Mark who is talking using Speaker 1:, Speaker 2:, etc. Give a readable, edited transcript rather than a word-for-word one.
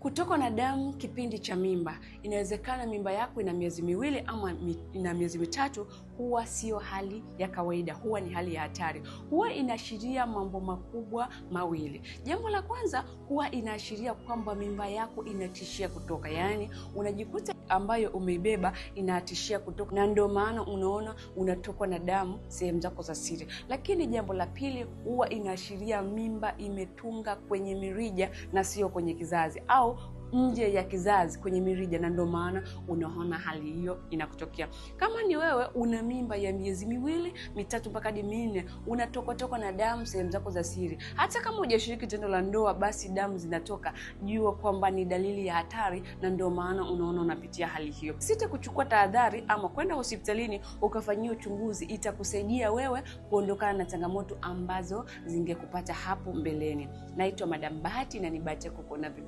Speaker 1: Kutokwa na damu kipindi cha mimba. Inawezekana mimba yako ina miezi miwili ama ina miezi mitatu. Huwa sio hali ya kawaida, huwa ni hali ya hatari. Huwa inaashiria mambo makubwa mawili. Jambo la kwanza, huwa inaashiria kwamba mimba yako inatishia kutoka. Yaani unajikuta ambayo umeibeba inatishia kutoka, na ndio maana unaona unatokwa na damu sehemu zako za siri. Lakini jambo la pili, huwa inaashiria mimba imetunga kwenye mirija na sio kwenye kizazi, au nje ya kizazi kwenye mirija, na ndio maana unaona hali hiyo inakutokea. Kama ni wewe una mimba ya miezi miwili, mitatu mpaka hadi minne, unatoka na damu sehemu zako za siri, hata kama hujashiriki tendo la ndoa, basi damu zinatoka, jua kwamba ni dalili ya hatari, na ndio maana unaona unapitia hali hiyo. Sita kuchukua tahadhari ama kwenda hospitalini ukafanyia uchunguzi, itakusaidia wewe kuondokana na changamoto ambazo zingekupata hapo mbeleni. Naitwa Madam Bahati na ni bahati kukuona video.